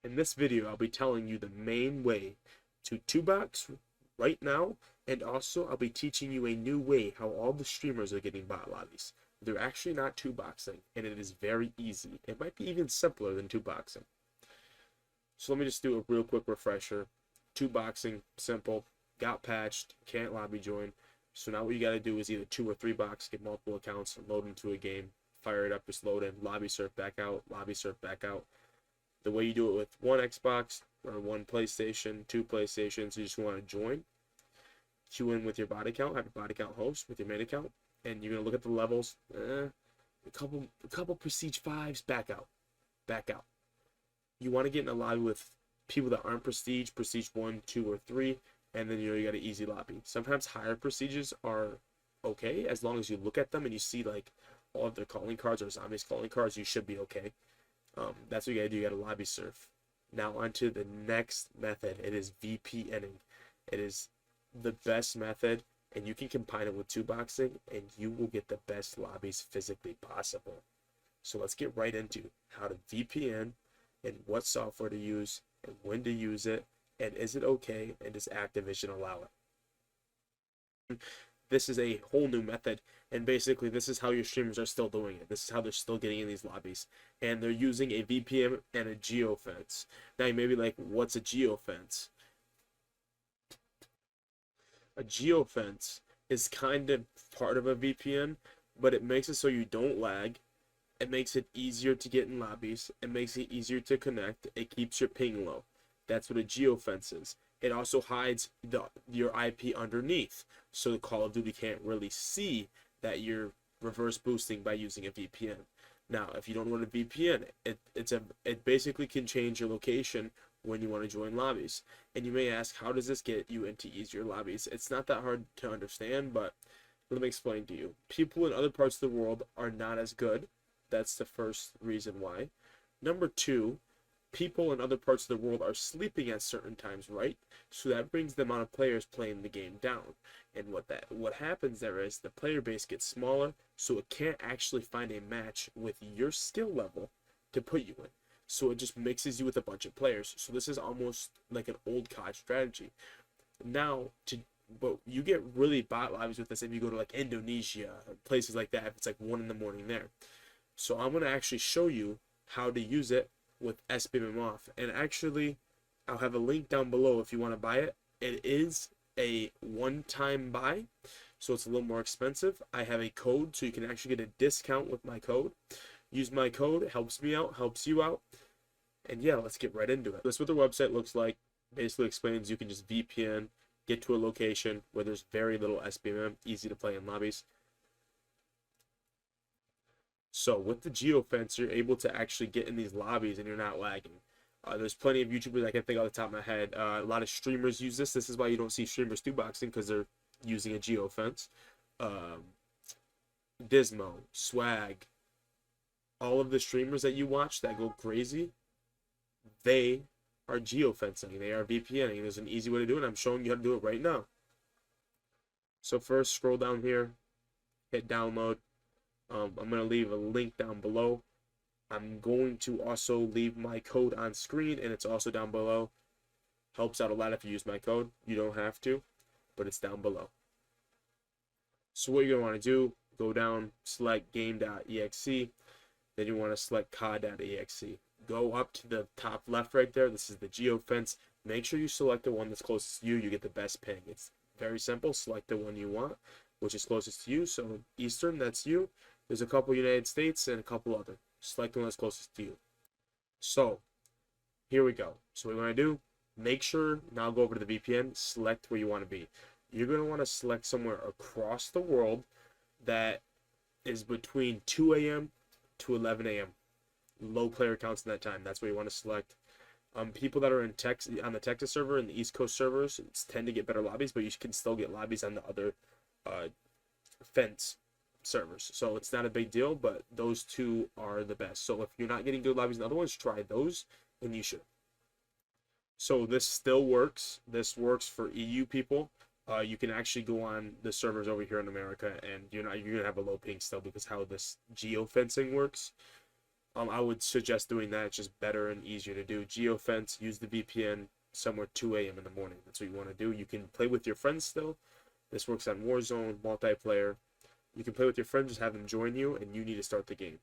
In this video, I'll be telling you the main way to 2-box right now, and also I'll be teaching you a new way how all the streamers are getting bot lobbies. They're actually not 2-boxing, and it is very easy. It might be even simpler than 2-boxing. So let me just do a real quick refresher. 2-boxing, simple, got patched, can't lobby join. So now what you got to do is either 2 or 3-box, get multiple accounts, load into a game, fire it up, just load in, lobby surf back out, lobby surf back out. The way you do it with one Xbox or one PlayStation, 2 PlayStations, you just want to join, queue in with your bot account, have your bot account host with your main account, and you're gonna look at the levels. A couple prestige 5s, back out, back out. You want to get in a lobby with people that aren't prestige 1, 2, or 3, and then you got an easy lobby. Sometimes higher prestiges are okay as long as you look at them and you see like all of their calling cards or zombies calling cards. You should be okay. That's what you gotta do. You gotta lobby surf. Now onto the next method. It is VPNing. It is the best method, and you can combine it with 2-boxing, and you will get the best lobbies physically possible. So let's get right into how to VPN and what software to use and when to use it, and is it okay, and does Activision allow it? This is a whole new method, and basically this is how your streamers are still doing it. This is how they're still getting in these lobbies, and they're using a VPN and a geofence. Now you may be like, what's a geofence? A geofence is kind of part of a VPN, but it makes it so you don't lag. It makes it easier to get in lobbies. It makes it easier to connect. It keeps your ping low. That's what a geofence is. It also hides your IP underneath, so the Call of Duty can't really see that you're reverse boosting by using a VPN. Now, if you don't want a VPN, it basically can change your location when you want to join lobbies. And you may ask, how does this get you into easier lobbies? It's not that hard to understand, but let me explain to you. People in other parts of the world are not as good. That's the first reason why. Number 2, people in other parts of the world are sleeping at certain times, right? So that brings the amount of players playing the game down. And what happens there is the player base gets smaller, so it can't actually find a match with your skill level to put you in. So it just mixes you with a bunch of players. So this is almost like an old COD strategy. But you get really bot lobbies with this if you go to like Indonesia, places like that, if it's like 1 in the morning there. So I'm going to actually show you how to use it with SBMM off. And actually, I'll have a link down below if you want to buy it. It is a one-time buy, so it's a little more expensive. I have a code, so you can actually get a discount with my code. Use my code. It helps me out, helps you out. And yeah, let's get right into it. This is what the website looks like. Basically explains you can just VPN, get to a location where there's very little SBMM, easy to play in lobbies. So with the geofence, you're able to actually get in these lobbies and you're not lagging. There's plenty of YouTubers I can think off the top of my head. A lot of streamers use this. This is why you don't see streamers 2-boxing, because they're using a geofence. Dismo, Swag, all of the streamers that you watch that go crazy, they are geofencing. They are VPNing. There's an easy way to do it. I'm showing you how to do it right now. So first, scroll down here, hit download. I'm going to leave a link down below. I'm going to also leave my code on screen, and it's also down below. Helps out a lot if you use my code. You don't have to, but it's down below. So what you're going to want to do, go down, select game.exe, then you want to select cod.exe. Go up to the top left right there. This is the geofence. Make sure you select the one that's closest to you. You get the best ping. It's very simple. Select the one you want, which is closest to you. So Eastern, that's you. There's a couple United States and a couple other. Select the one that's closest to you. So here we go. So what we want to do, make sure, now go over to the VPN, select where you want to be. You're going to want to select somewhere across the world that is between 2 a.m. to 11 a.m. Low player counts in that time. That's what you want to select. People that are in on the Texas server and the East Coast servers tend to get better lobbies, but you can still get lobbies on the other fence servers. So it's not a big deal, but those 2 are the best. So if you're not getting good lobbies in other ones, try those, and you should. So this still works. This works for EU people. You can actually go on the servers over here in America, and you're gonna have a low ping still because how this geofencing works. I would suggest doing that. It's just better and easier to do. Geofence, use the VPN somewhere 2 a.m. in the morning. That's what you want to do. You can play with your friends still. This works on Warzone, multiplayer. You can play with your friends, just have them join you, and you need to start the game.